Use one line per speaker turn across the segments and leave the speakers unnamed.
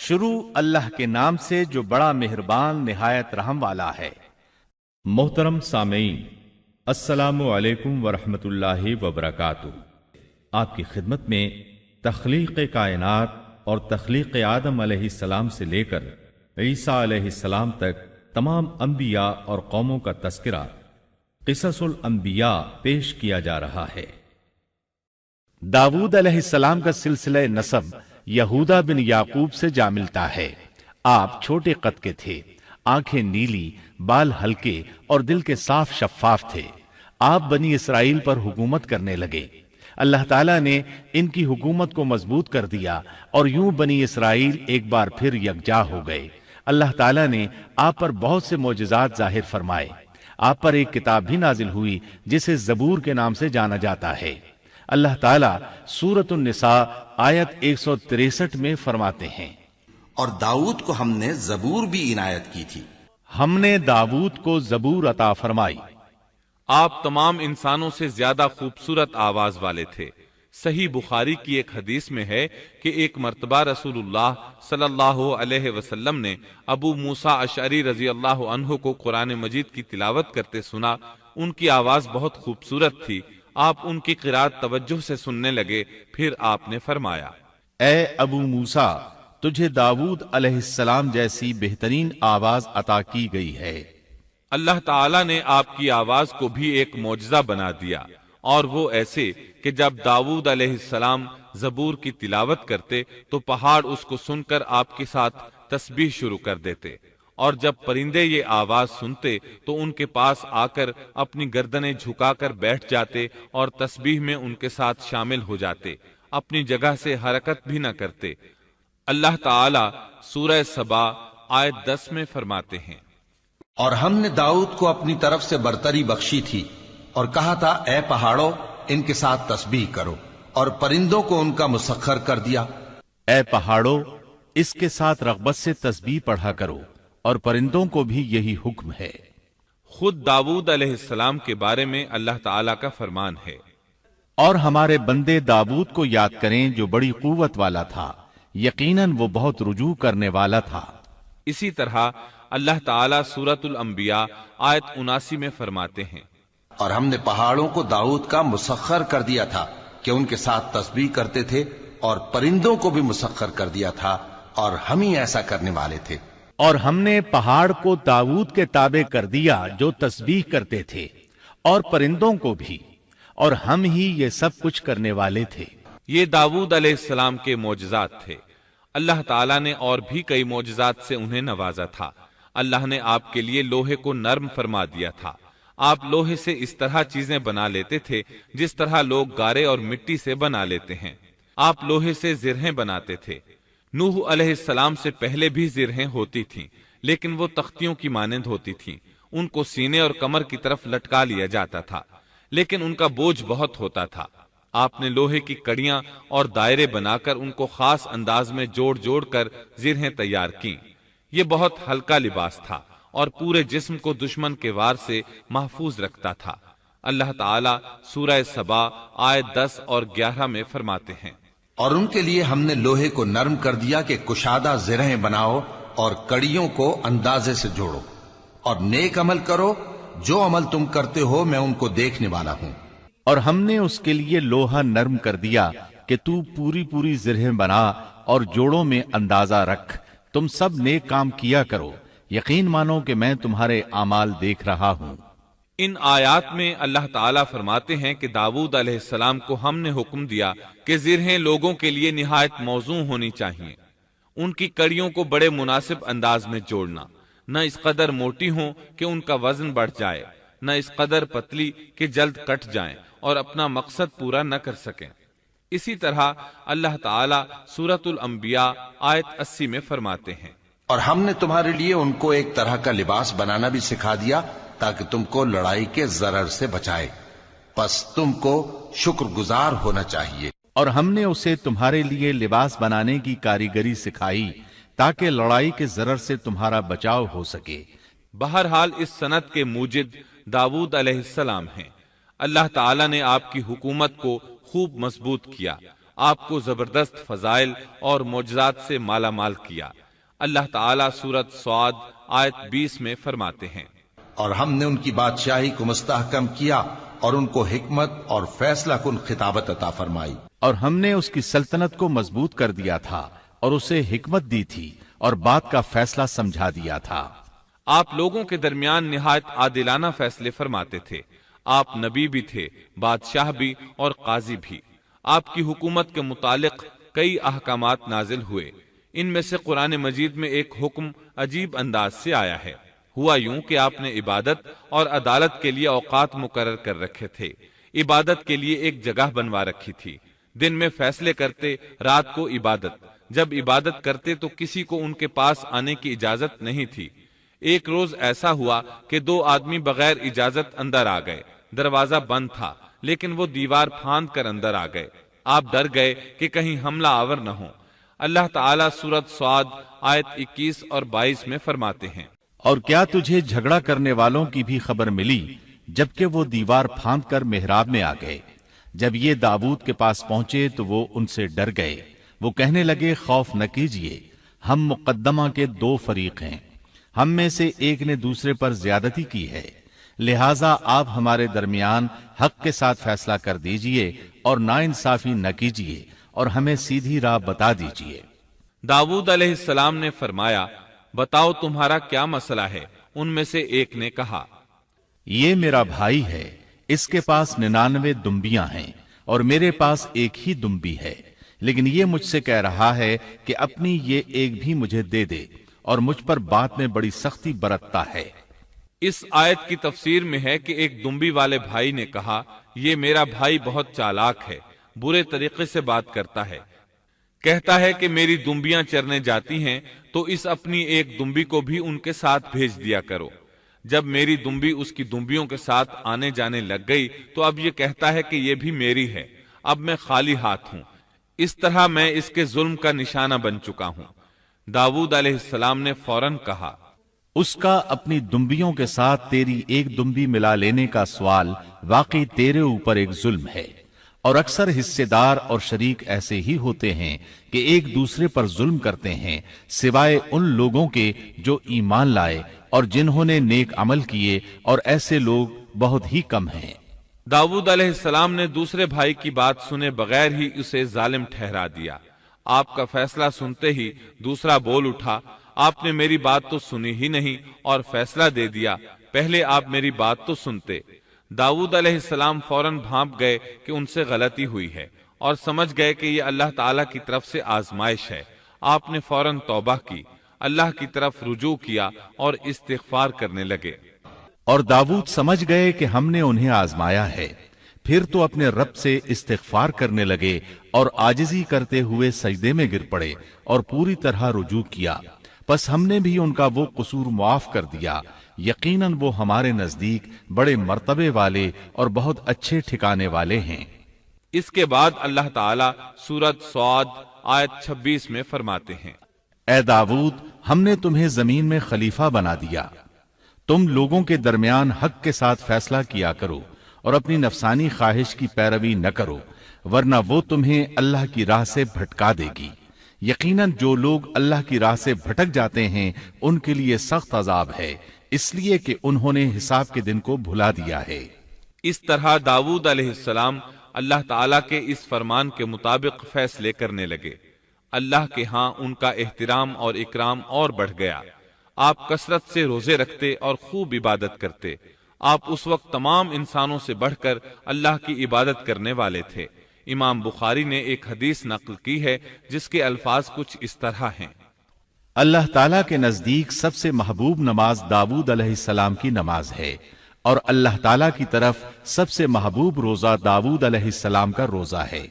شروع اللہ کے نام سے جو بڑا مہربان نہایت رحم والا ہے۔
محترم سامعین، السلام علیکم ورحمۃ اللہ وبرکاتہ۔ آپ کی خدمت میں تخلیق کائنات اور تخلیق آدم علیہ السلام سے لے کر عیسیٰ علیہ السلام تک تمام انبیاء اور قوموں کا تذکرہ قصص الانبیاء پیش کیا جا رہا ہے۔
داود علیہ السلام کا سلسلہ نسب یہودا بن یعقوب سے جا ملتا ہے۔ آپ چھوٹے قد کے تھے، آنکھیں نیلی، بال ہلکے اور دل کے صاف شفاف تھے۔ آپ بنی اسرائیل پر حکومت کرنے لگے۔ اللہ تعالیٰ نے ان کی حکومت کو مضبوط کر دیا اور یوں بنی اسرائیل ایک بار پھر یکجا ہو گئے۔ اللہ تعالیٰ نے آپ پر بہت سے معجزات ظاہر فرمائے۔ آپ پر ایک کتاب بھی نازل ہوئی جسے زبور کے نام سے جانا جاتا ہے۔ اللہ تعالیٰ سورۃ النساء آیت 163 میں فرماتے ہیں،
اور داؤد کو ہم نے زبور بھی عنایت کی تھی۔
ہم نے داود کو زبور عطا فرمائی۔
آپ تمام انسانوں سے زیادہ خوبصورت آواز والے تھے۔ صحیح بخاری کی ایک حدیث میں ہے کہ ایک مرتبہ رسول اللہ صلی اللہ علیہ وسلم نے ابو موسیٰ اشعری رضی اللہ عنہ کو قرآن مجید کی تلاوت کرتے سنا۔ ان کی آواز بہت خوبصورت تھی۔ آپ ان کی قرات توجہ سے سننے لگے، پھر آپ نے فرمایا،
اے ابو موسیٰ، تجھے داود علیہ السلام جیسی بہترین آواز عطا کی گئی ہے۔
اللہ تعالیٰ نے آپ کی آواز کو بھی ایک معجزہ بنا دیا، اور وہ ایسے کہ جب داود علیہ السلام زبور کی تلاوت کرتے تو پہاڑ اس کو سن کر آپ کے ساتھ تسبیح شروع کر دیتے، اور جب پرندے یہ آواز سنتے تو ان کے پاس آ کر اپنی گردنیں جھکا کر بیٹھ جاتے اور تسبیح میں ان کے ساتھ شامل ہو جاتے، اپنی جگہ سے حرکت بھی نہ کرتے۔ اللہ تعالیٰ سورہ سبا آیت 10 میں فرماتے ہیں،
اور ہم نے داؤد کو اپنی طرف سے برتری بخشی تھی اور کہا تھا، اے پہاڑوں ان کے ساتھ تسبیح کرو، اور پرندوں کو ان کا مسخر کر دیا۔
اے پہاڑوں، اس کے ساتھ رغبت سے تسبیح پڑھا کرو، اور پرندوں کو بھی یہی حکم ہے۔
خود داود علیہ السلام کے بارے میں اللہ تعالیٰ کا فرمان ہے،
اور ہمارے بندے داود کو یاد کریں جو بڑی قوت والا تھا، یقیناً وہ بہت رجوع کرنے والا تھا۔
اسی طرح اللہ تعالیٰ سورۃ الانبیاء آیت 79 میں فرماتے ہیں،
اور ہم نے پہاڑوں کو داؤد کا مسخر کر دیا تھا کہ ان کے ساتھ تسبیح کرتے تھے، اور پرندوں کو بھی مسخر کر دیا تھا، اور ہم ہی ایسا کرنے والے تھے۔
اور ہم نے پہاڑ کو داود کے تابع کر دیا جو تسبیح کرتے تھے، اور پرندوں کو بھی، اور ہم ہی یہ سب کچھ کرنے والے تھے۔
یہ داود علیہ السلام کے معجزات تھے۔ اللہ تعالیٰ نے اور بھی کئی معجزات سے انہیں نوازا تھا۔ اللہ نے آپ کے لیے لوہے کو نرم فرما دیا تھا۔ آپ لوہے سے اس طرح چیزیں بنا لیتے تھے جس طرح لوگ گارے اور مٹی سے بنا لیتے ہیں۔ آپ لوہے سے زرہیں بناتے تھے۔ نوح علیہ السلام سے پہلے بھی زرہیں ہوتی تھیں، لیکن وہ تختیوں کی مانند ہوتی تھیں۔ ان کو سینے اور کمر کی طرف لٹکا لیا جاتا تھا، لیکن ان کا بوجھ بہت ہوتا تھا۔ آپ نے لوہے کی کڑیاں اور دائرے بنا کر ان کو خاص انداز میں جوڑ جوڑ کر زرہیں تیار کیں۔ یہ بہت ہلکا لباس تھا اور پورے جسم کو دشمن کے وار سے محفوظ رکھتا تھا۔ اللہ تعالیٰ سورہ سبا آیت 10 اور 11 میں فرماتے ہیں،
اور ان کے لیے ہم نے لوہے کو نرم کر دیا کہ کشادہ زرہیں بناؤ اور کڑیوں کو اندازے سے جوڑو، اور نیک عمل کرو، جو عمل تم کرتے ہو میں ان کو دیکھنے والا ہوں۔
اور ہم نے اس کے لیے لوہا نرم کر دیا کہ تو پوری پوری زرہیں بنا اور جوڑوں میں اندازہ رکھ، تم سب نیک کام کیا کرو، یقین مانو کہ میں تمہارے اعمال دیکھ رہا ہوں۔
ان آیات میں اللہ تعالیٰ فرماتے ہیں کہ داود علیہ السلام کو ہم نے حکم دیا کہ زرہیں لوگوں کے لیے نہایت موزوں ہونی چاہیے، ان کی کڑیوں کو بڑے مناسب انداز میں جوڑنا، نہ اس قدر موٹی ہوں کہ ان کا وزن بڑھ جائے، نہ اس قدر پتلی کہ جلد کٹ جائیں اور اپنا مقصد پورا نہ کر سکیں۔ اسی طرح اللہ تعالیٰ سورۃ الانبیاء آیت 80 میں فرماتے ہیں،
اور ہم نے تمہارے لیے ان کو ایک طرح کا لباس بنانا بھی سکھا دیا تاکہ تم کو لڑائی کے ضرر سے بچائے، پس تم کو شکر گزار ہونا چاہیے۔
اور ہم نے اسے تمہارے لیے لباس بنانے کی کاریگری سکھائی تاکہ لڑائی کے ضرر سے تمہارا بچاؤ ہو سکے۔
بہرحال اس صنعت کے موجد داود علیہ السلام ہیں۔ اللہ تعالیٰ نے آپ کی حکومت کو خوب مضبوط کیا آپ کو زبردست فضائل اور معجزات سے مالا مال کیا۔ اللہ تعالیٰ سورۃ صاد آیت 20 میں فرماتے ہیں،
اور ہم نے ان کی بادشاہی کو مستحکم کیا اور ان کو حکمت اور فیصلہ کن خطابت عطا فرمائی۔
اور ہم نے اس کی سلطنت کو مضبوط کر دیا تھا اور اسے حکمت دی تھی اور بات کا فیصلہ سمجھا دیا تھا۔
آپ لوگوں کے درمیان نہایت عادلانہ فیصلے فرماتے تھے۔ آپ نبی بھی تھے، بادشاہ بھی اور قاضی بھی۔ آپ کی حکومت کے متعلق کئی احکامات نازل ہوئے۔ ان میں سے قرآن مجید میں ایک حکم عجیب انداز سے آیا ہے۔ ہوا یوں کہ آپ نے عبادت اور عدالت کے لیے اوقات مقرر کر رکھے تھے۔ عبادت کے لیے ایک جگہ بنوا رکھی تھی۔ دن میں فیصلے کرتے، رات کو عبادت۔ جب عبادت کرتے تو کسی کو ان کے پاس آنے کی اجازت نہیں تھی۔ ایک روز ایسا ہوا کہ 2 آدمی بغیر اجازت اندر آ گئے۔ دروازہ بند تھا لیکن وہ دیوار پھاند کر اندر آ گئے۔ آپ ڈر گئے کہ کہیں حملہ آور نہ ہو۔ اللہ تعالیٰ سورۃ صاد آیت 21 اور 22 میں فرماتے ہیں،
اور کیا تجھے جھگڑا کرنے والوں کی بھی خبر ملی جبکہ وہ دیوار پھاند کر محراب میں آ گئے؟ جب یہ داؤد کے پاس پہنچے تو وہ ان سے ڈر گئے۔ وہ کہنے لگے، خوف نہ کیجیے، ہم مقدمہ کے 2 فریق ہیں، ہم میں سے ایک نے دوسرے پر زیادتی کی ہے، لہٰذا آپ ہمارے درمیان حق کے ساتھ فیصلہ کر دیجئے اور ناانصافی نہ کیجیے اور ہمیں سیدھی راہ بتا دیجیے۔
داؤد علیہ السلام نے فرمایا، بتاؤ تمہارا کیا مسئلہ ہے؟ ان میں سے ایک نے کہا،
یہ میرا بھائی ہے، اس کے پاس 99 دمبیاں ہیں اور میرے پاس ایک ہی دمبی ہے، لیکن یہ مجھ سے کہہ رہا ہے کہ اپنی یہ ایک بھی مجھے دے دے اور مجھ پر بات میں بڑی سختی برتتا ہے۔
اس آیت کی تفسیر میں ہے کہ ایک دمبی والے بھائی نے کہا، یہ میرا بھائی بہت چالاک ہے، برے طریقے سے بات کرتا ہے، کہتا ہے کہ میری دمبیاں چرنے جاتی ہیں تو اس اپنی ایک دمبی کو بھی ان کے ساتھ بھیج دیا کرو۔ جب میری دمبی اس کی دمبیوں کے ساتھ آنے جانے لگ گئی تو اب یہ کہتا ہے کہ یہ بھی میری ہے، اب میں خالی ہاتھ ہوں۔ اس طرح میں اس کے ظلم کا نشانہ بن چکا ہوں۔ داؤد علیہ السلام نے فوراً کہا،
اس کا اپنی دمبیوں کے ساتھ تیری ایک دمبی ملا لینے کا سوال واقعی تیرے اوپر ایک ظلم ہے، اور اکثر حصے دار اور شریک ایسے ہی ہوتے ہیں کہ ایک دوسرے پر ظلم کرتے ہیں، سوائے ان لوگوں کے جو ایمان لائے اور جنہوں نے نیک عمل کیے، اور ایسے لوگ بہت ہی کم ہیں۔
داؤد علیہ السلام نے دوسرے بھائی کی بات سنے بغیر ہی اسے ظالم ٹھہرا دیا۔ آپ کا فیصلہ سنتے ہی دوسرا بول اٹھا، آپ نے میری بات تو سنی ہی نہیں اور فیصلہ دے دیا، پہلے آپ میری بات تو سنتے۔ داؤد علیہ السلام فوراً بھانپ گئے کہ ان سے غلطی ہوئی ہے اور سمجھ گئے کہ یہ اللہ تعالیٰ کی طرف سے آزمائش ہے۔ آپ نے فوراً توبہ کی، اللہ کی طرف رجوع کیا اور استغفار کرنے لگے۔
اور داؤد سمجھ گئے کہ ہم نے انہیں آزمایا ہے، پھر تو اپنے رب سے استغفار کرنے لگے اور عاجزی کرتے ہوئے سجدے میں گر پڑے اور پوری طرح رجوع کیا۔ پس ہم نے بھی ان کا وہ قصور معاف کر دیا، یقیناً وہ ہمارے نزدیک بڑے مرتبے والے اور بہت اچھے ٹھکانے والے ہیں۔
اس کے بعد اللہ تعالیٰ سورۃ صاد آیت 26 میں فرماتے ہیں،
اے داؤد، ہم نے تمہیں زمین میں خلیفہ بنا دیا، تم لوگوں کے درمیان حق کے ساتھ فیصلہ کیا کرو اور اپنی نفسانی خواہش کی پیروی نہ کرو، ورنہ وہ تمہیں اللہ کی راہ سے بھٹکا دے گی۔ یقیناً جو لوگ اللہ کی راہ سے بھٹک جاتے ہیں ان کے لیے سخت عذاب ہے، اس لیے کہ انہوں نے حساب کے دن کو بھلا دیا ہے۔
اس طرح داؤد علیہ السلام اللہ تعالیٰ کے اس فرمان کے مطابق فیصلے کرنے لگے۔ اللہ کے ہاں ان کا احترام اور اکرام اور بڑھ گیا۔ آپ کثرت سے روزے رکھتے اور خوب عبادت کرتے۔ آپ اس وقت تمام انسانوں سے بڑھ کر اللہ کی عبادت کرنے والے تھے۔ امام بخاری نے ایک حدیث نقل کی ہے جس کے الفاظ کچھ اس طرح ہیں،
اللہ تعالیٰ کے نزدیک سب سے محبوب نماز داؤد علیہ السلام کی نماز ہے، اور اللہ تعالیٰ کی طرف سب سے محبوب روزہ داؤد علیہ السلام کا روزہ ہے۔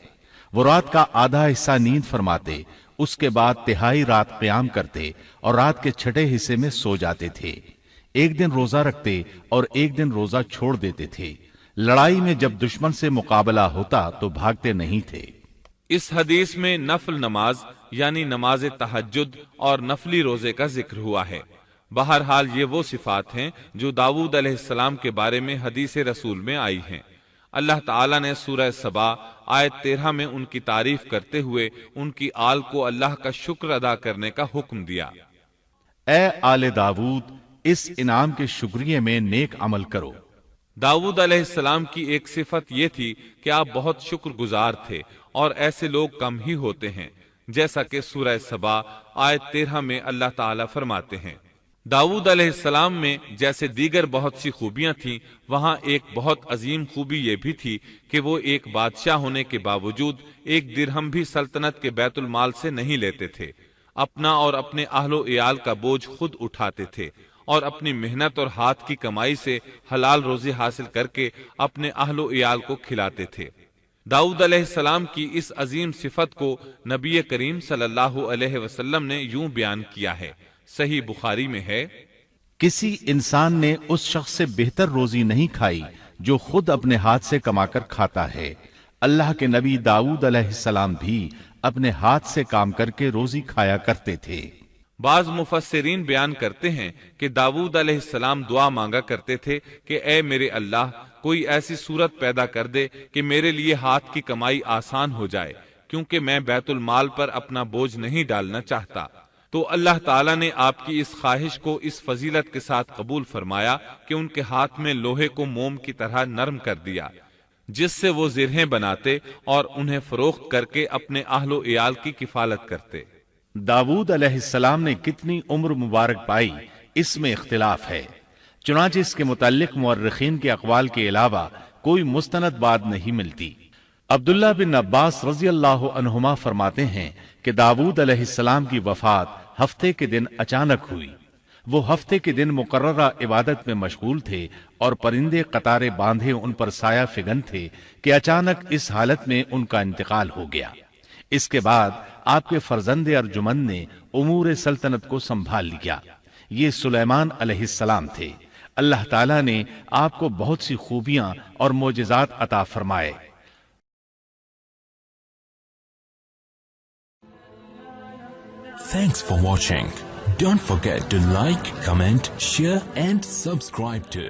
وہ رات کا آدھا حصہ نیند فرماتے، اس کے بعد تہائی رات قیام کرتے اور رات کے چھٹے حصے میں سو جاتے تھے۔ ایک دن روزہ رکھتے اور ایک دن روزہ چھوڑ دیتے تھے۔ لڑائی میں جب دشمن سے مقابلہ ہوتا تو بھاگتے نہیں تھے۔
اس حدیث میں نفل نماز یعنی نماز تہجد اور نفلی روزے کا ذکر ہوا ہے۔ بہرحال یہ وہ صفات ہیں جو داؤد علیہ السلام کے بارے میں حدیث رسول میں آئی ہیں۔ اللہ تعالیٰ نے سورہ سبا آیت 13 میں ان کی تعریف کرتے ہوئے ان کی آل کو اللہ کا شکر ادا کرنے کا حکم دیا۔
اے آل داود، اس انعام کے شکریہ میں نیک عمل کرو۔
داؤد علیہ السلام کی ایک صفت یہ تھی کہ آپ بہت شکر گزار تھے، اور ایسے لوگ کم ہی ہوتے ہیں، جیسا کہ سورہ سبا آیت 13 میں اللہ تعالیٰ فرماتے ہیں۔ داؤد علیہ السلام میں جیسے دیگر بہت سی خوبیاں تھیں، وہاں ایک بہت عظیم خوبی یہ بھی تھی کہ وہ ایک بادشاہ ہونے کے باوجود ایک درہم بھی سلطنت کے بیت المال سے نہیں لیتے تھے، اپنا اور اپنے اہل و عیال کا بوجھ خود اٹھاتے تھے، اور اپنی محنت اور ہاتھ کی کمائی سے حلال روزی حاصل کر کے اپنے اہل و عیال کو کھلاتے تھے۔ داؤد علیہ السلام کی اس عظیم صفت کو نبی کریم صلی اللہ علیہ وسلم نے یوں بیان کیا ہے، صحیح بخاری میں ہے،
کسی انسان نے اس شخص سے بہتر روزی نہیں کھائی جو خود اپنے ہاتھ سے کما کر کھاتا ہے۔ اللہ کے نبی داؤد علیہ السلام بھی اپنے ہاتھ سے کام کر کے روزی کھایا کرتے تھے۔
بعض مفسرین بیان کرتے ہیں کہ داؤد علیہ السلام دعا مانگا کرتے تھے کہ اے میرے اللہ، کوئی ایسی صورت پیدا کر دے کہ میرے لیے ہاتھ کی کمائی آسان ہو جائے، کیونکہ میں بیت المال پر اپنا بوجھ نہیں ڈالنا چاہتا۔ تو اللہ تعالیٰ نے آپ کی اس خواہش کو اس فضیلت کے ساتھ قبول فرمایا کہ ان کے ہاتھ میں لوہے کو موم کی طرح نرم کر دیا، جس سے وہ زرہیں بناتے اور انہیں فروخت کر کے اپنے اہل و عیال کی کفالت کرتے۔
داود علیہ السلام نے کتنی عمر مبارک پائی، اس میں اختلاف ہے، چنانچہ اس کے متعلق مورخین کے اقوال کے علاوہ کوئی مستند بات نہیں ملتی۔ عبداللہ بن عباس رضی اللہ عنہما فرماتے ہیں کہ داود علیہ السلام کی وفات ہفتے کے دن اچانک ہوئی۔ وہ ہفتے کے دن مقررہ عبادت میں مشغول تھے اور پرندے قطارے باندھے ان پر سایہ فگن تھے کہ اچانک اس حالت میں ان کا انتقال ہو گیا۔ اس کے بعد آپ کے فرزند ارجمند نے امور سلطنت کو سنبھال لیا۔ یہ سلیمان علیہ السلام تھے۔ اللہ تعالیٰ نے آپ کو بہت سی خوبیاں اور معجزات عطا فرمائے۔
Thanks for watching. Don't forget to like, comment, share and subscribe to